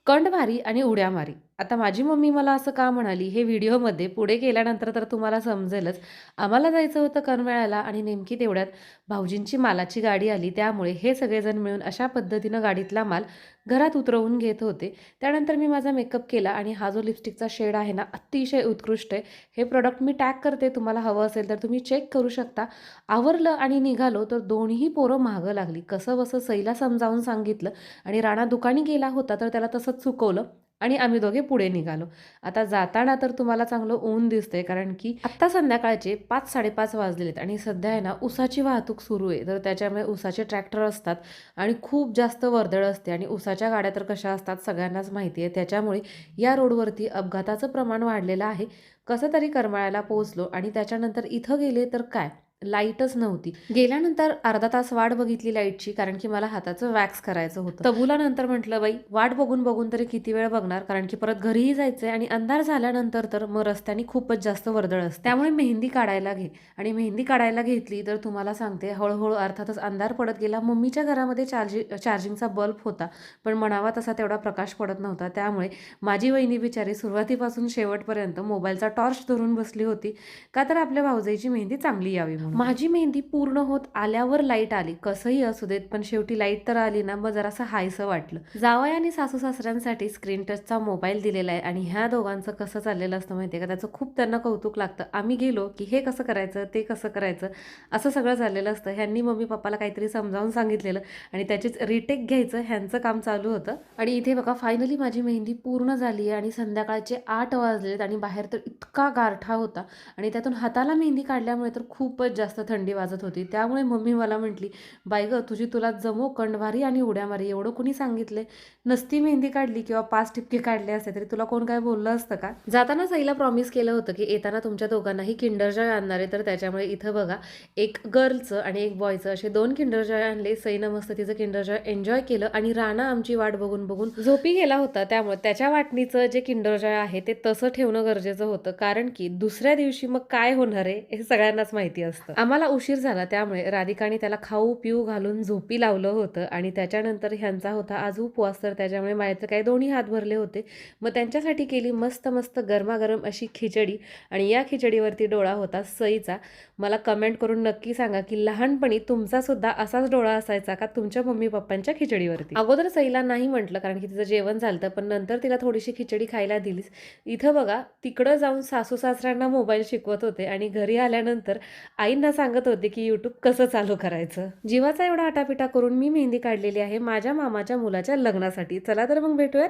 कंडमारी आणि उड्या मारी. आता माझी मम्मी मला असं का म्हणाली हे व्हिडिओमध्ये पुढे गेल्यानंतर तर तुम्हाला समजेलच. आम्हाला जायचं होतं करमाळ्याला आणि नेमकी तेवढ्यात भाऊजींची मालाची गाडी आली. त्यामुळे हे सगळेजण मिळून अशा पद्धतीनं गाडीतला माल घरात उतरवून घेत होते. त्यानंतर मी माझा मेकअप केला आणि हा जो लिपस्टिकचा शेड आहे ना, अतिशय उत्कृष्ट आहे. हे प्रॉडक्ट मी टॅग करते. तुम्हाला हवं असेल तर तुम्ही चेक करू शकता. आवरलं आणि निघालो तर दोन्ही पोरं मागं लागली. कसंबसं सईला समजावून सांगितलं आणि राणा दुकानी गेला होता तर त्याला तसंच चुकवलं आणि आम्ही दोघे पुढे निघालो. आता जाताना तर तुम्हाला चांगलं ऊन दिसतंय कारण की आत्ता संध्याकाळचे 5:30 वाजलेलेत आणि सध्या आहे ना ऊसाची वाहतूक सुरू आहे. तर त्याच्यामुळे ऊसाचे ट्रॅक्टर असतात आणि खूप जास्त वर्दळ असते आणि ऊसाच्या गाड्या तर कशा असतात सगळ्यांनाच माहिती आहे. त्याच्यामुळे या रोडवरती अपघाताचं प्रमाण वाढलेलं आहे. कसं तरी करमाळ्याला पोहोचलो आणि त्याच्यानंतर इथं गेले तर काय लाईटच नव्हती. गेल्यानंतर अर्धा तास वाट बघितली लाईटची कारण की मला हाताचं वॅक्स करायचं होतं. तबुलानंतर म्हटलं बाई वाट बघून बघून तरी किती वेळ बघणार कारण की परत घरीही जायचंय आणि अंधार झाल्यानंतर तर मग रस्त्याने खूपच जास्त वर्दळ असते. त्यामुळे मेहंदी काढायला घे आणि मेहंदी काढायला घेतली तर तुम्हाला सांगते हळूहळू अर्थातच अंधार पडत गेला. मम्मीच्या घरामध्ये चार्जिंगचा बल्ब होता पण म्हणावा तसा तेवढा प्रकाश पडत नव्हता. त्यामुळे माझी वहिनी बिचारी सुरुवातीपासून शेवटपर्यंत मोबाईलचा टॉर्च धरून बसली होती का तर आपल्या भाऊजाईची मेहंदी चांगली यावी म्हणून. माझी मेहंदी पूर्ण होत आल्यावर लाईट आली. कसंही असू देत पण शेवटी लाईट तर आली ना, मग जरासं हायसं वाटलं. जावई आणि सासू सासऱ्यांसाठी स्क्रीन टचचा मोबाईल दिलेला आहे आणि ह्या दोघांचं कसं चाललेलं असतं माहितीये का, त्याचं खूप त्यांना कौतुक लागतं. आम्ही गेलो की हे कसं करायचं ते कसं करायचं असं सगळं झालेलं असतं. ह्यांनी मम्मी पप्पाला काहीतरी समजावून सांगितलेलं आणि त्याचीच रिटेक घ्यायचं ह्यांचं काम चालू होतं. आणि इथे बघा फायनली माझी मेहंदी पूर्ण झाली आहे आणि संध्याकाळचे 8 वाजलेत आणि बाहेर तर इतका गारठा होता आणि त्यातून हाताला मेहंदी काढल्यामुळे तर खूपच जास्त थंडी वाजत होती. त्यामुळे मम्मी मला म्हटली, "बाई गं, तुला जमो कंडभारी आणि उड्या मारी. एवढं कुणी सांगितले? नसती मेहंदी काढली किंवा 5 ठिपके काढले असते तरी तुला कोण काय बोललं असतं का?" जाताना सईला प्रॉमिस केलं होतं की येताना तुमच्या दोघांनाही किंडर जॉय आणणार आहे. तर त्याच्यामुळे इथं बघा एक गर्लचं आणि एक बॉयचं असे 2 किंडर जॉय आणले. सईनं मस्त तिचं किंडर जॉय एन्जॉय केलं आणि राणा आमची वाट बघून बघून झोपी गेला होता. त्यामुळे त्याच्या वाटणीचं जे किंडर जॉय आहे ते तसं ठेवणं गरजेचं होतं कारण की दुसऱ्या दिवशी मग काय होणार आहे हे सगळ्यांनाच माहिती असतं. आम्हाला उशीर झाला त्यामुळे राधिकाने त्याला खाऊ पिऊ घालून झोपी लावलं होतं आणि त्याच्यानंतर ह्यांचा होता आज उपवास तर त्याच्यामुळे माझे काही दोन्ही हात भरले होते. मग त्यांच्यासाठी केली मस्त मस्त गरमागरम अशी खिचडी आणि या खिचडीवरती डोळा होता सईचा. मला कमेंट करून नक्की सांगा की लहानपणी तुमचा सुद्धा असाच डोळा असायचा का तुमच्या मम्मी पप्पांच्या खिचडीवरती? अगोदर सईला नाही म्हटलं कारण की तिचं जेवण झालं पण नंतर तिला थोडीशी खिचडी खायला दिलीच. इथं बघा तिकडं जाऊन सासू सासऱ्यांना मोबाईल शिकवत होते आणि घरी आल्यानंतर आईंना सांगत होते की YouTube कसं चालू करायचं. जीवाचा एवढा आटापिटा करून मी मेहंदी काढलेली आहे माझ्या मामाच्या मुलाच्या लग्नासाठी. चला तर मग भेटूयात